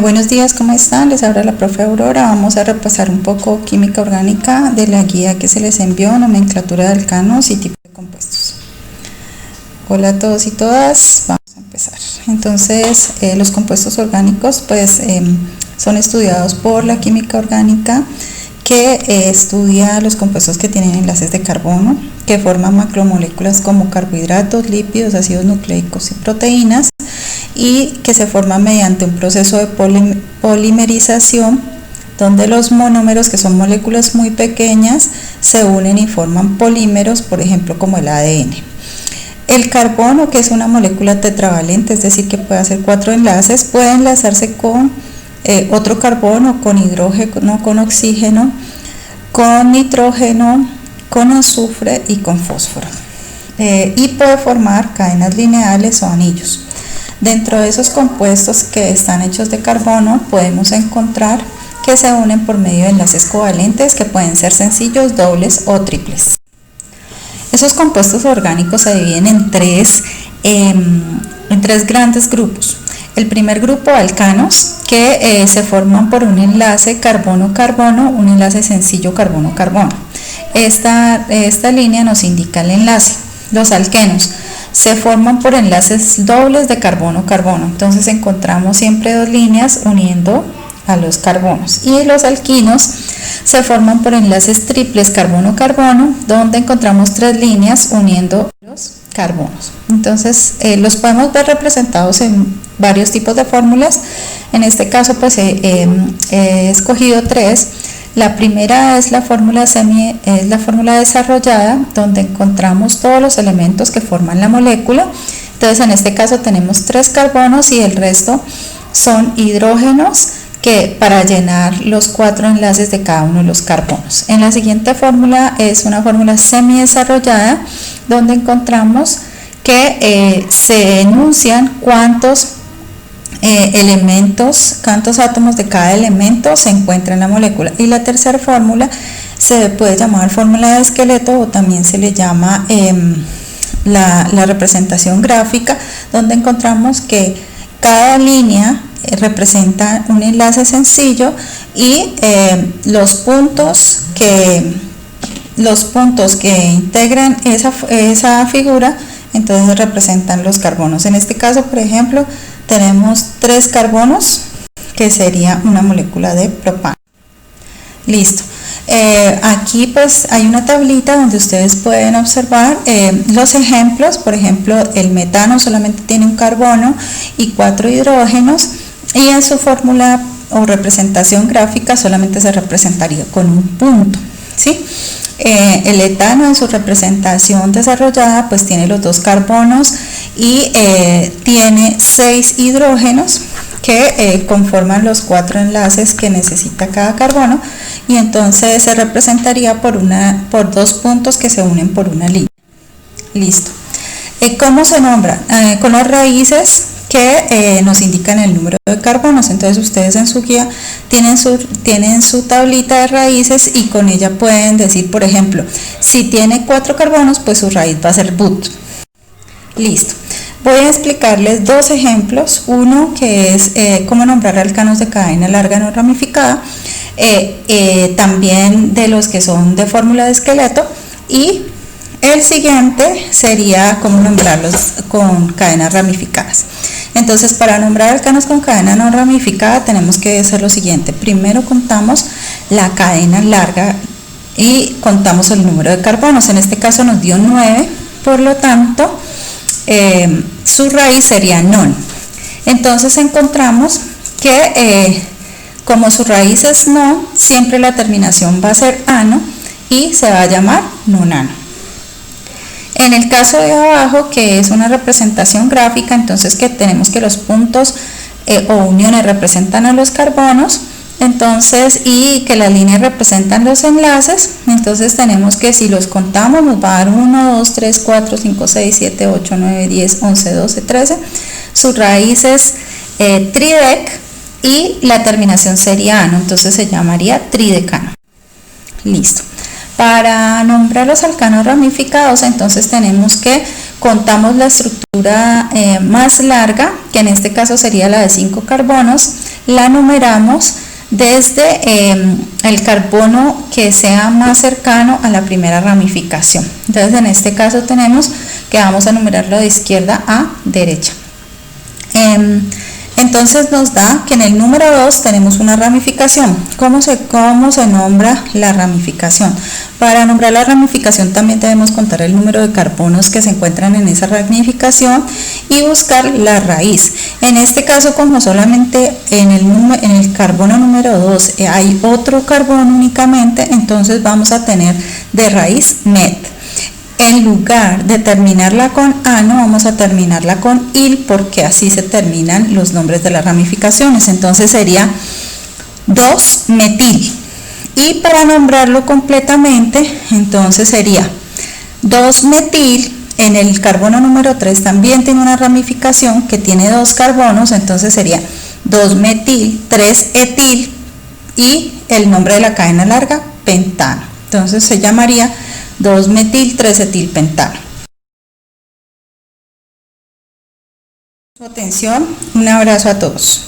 Buenos días, ¿cómo están? Les habla la profe Aurora. Vamos a repasar un poco química orgánica de la guía que se les envió, nomenclatura de alcanos y tipos de compuestos. Hola a todos y todas, vamos a empezar. Entonces, los compuestos orgánicos pues son estudiados por la química orgánica que estudia los compuestos que tienen enlaces de carbono, que forman macromoléculas como carbohidratos, lípidos, ácidos nucleicos y proteínas, y que se forman mediante un proceso de polimerización donde los monómeros, que son moléculas muy pequeñas, se unen y forman polímeros, por ejemplo como el ADN. El carbono, que es una molécula tetravalente, es decir que puede hacer 4 enlaces, puede enlazarse con otro carbono, con hidrógeno, con oxígeno, con nitrógeno, con azufre y con fósforo, y puede formar cadenas lineales o anillos. Dentro de esos compuestos que están hechos de carbono podemos encontrar que se unen por medio de enlaces covalentes que pueden ser sencillos, dobles o triples. Esos compuestos orgánicos se dividen en tres grandes grupos. El primer grupo, alcanos, que se forman por un enlace carbono-carbono, un enlace sencillo carbono-carbono. Esta línea nos indica el enlace. Los alquenos se forman por enlaces dobles de carbono-carbono, entonces encontramos siempre dos líneas uniendo a los carbonos. Y los alquinos se forman por enlaces triples carbono-carbono, donde encontramos tres líneas uniendo los carbonos. Entonces los podemos ver representados en varios tipos de fórmulas. En este caso pues he escogido tres. La primera es la fórmula desarrollada, donde encontramos todos los elementos que forman la molécula. Entonces en este caso tenemos 3 carbonos y el resto son hidrógenos para llenar los 4 enlaces de cada uno de los carbonos. En la siguiente fórmula es una fórmula semidesarrollada, donde encontramos que se enuncian cuántos cuántos átomos de cada elemento se encuentra en la molécula. Y la tercera fórmula se puede llamar fórmula de esqueleto, o también se le llama la representación gráfica, donde encontramos que cada línea representa un enlace sencillo y los puntos que integran esa figura entonces representan los carbonos. En este caso, por ejemplo, tenemos 3 carbonos, que sería una molécula de propano. Listo. Aquí pues hay una tablita donde ustedes pueden observar los ejemplos. Por ejemplo, el metano solamente tiene un carbono y 4 hidrógenos, y en su fórmula o representación gráfica solamente se representaría con un punto, ¿sí? El etano en su representación desarrollada pues tiene los 2 carbonos y tiene 6 hidrógenos que conforman los 4 enlaces que necesita cada carbono, y entonces se representaría por 2 puntos que se unen por una línea. Listo. ¿Cómo se nombra? Con las raíces que nos indican el número de carbonos. Entonces ustedes en su guía tienen su tablita de raíces, y con ella pueden decir, por ejemplo, si tiene 4 carbonos, pues su raíz va a ser but. Listo. Voy a explicarles 2 ejemplos. Uno que es cómo nombrar alcanos de cadena larga no ramificada, también de los que son de fórmula de esqueleto, y el siguiente sería cómo nombrarlos con cadenas ramificadas. Entonces, para nombrar alcanos con cadena no ramificada tenemos que hacer lo siguiente. Primero contamos la cadena larga y contamos el número de carbonos. En este caso nos dio 9, por lo tanto su raíz sería non. Entonces encontramos que como su raíz es non, siempre la terminación va a ser ano y se va a llamar nonano. En el caso de abajo, que es una representación gráfica, entonces que tenemos que los puntos o uniones representan a los carbonos, entonces, y que las líneas representan los enlaces, entonces tenemos que, si los contamos, nos va a dar 1, 2, 3, 4, 5, 6, 7, 8, 9, 10, 11, 12, 13. Su raíz es tridec y la terminación sería ano, entonces se llamaría tridecano. Listo. Para nombrar los alcanos ramificados, entonces tenemos que contamos la estructura más larga, que en este caso sería la de 5 carbonos, la numeramos desde el carbono que sea más cercano a la primera ramificación. Entonces en este caso tenemos que vamos a numerarlo de izquierda a derecha. Entonces nos da que en el número 2 tenemos una ramificación. ¿Cómo se nombra la ramificación? Para nombrar la ramificación también debemos contar el número de carbonos que se encuentran en esa ramificación y buscar la raíz. En este caso, como solamente en el carbono número 2 hay otro carbono únicamente, entonces vamos a tener de raíz met. En lugar de terminarla con ano, vamos a terminarla con il, porque así se terminan los nombres de las ramificaciones. Entonces sería 2-metil. Y para nombrarlo completamente, entonces sería 2-metil. En el carbono número 3 también tiene una ramificación que tiene 2 carbonos, entonces sería 2-metil, 3-etil y el nombre de la cadena larga, pentano. Entonces se llamaría 2-metil 3-etilpentano. Su atención, un abrazo a todos.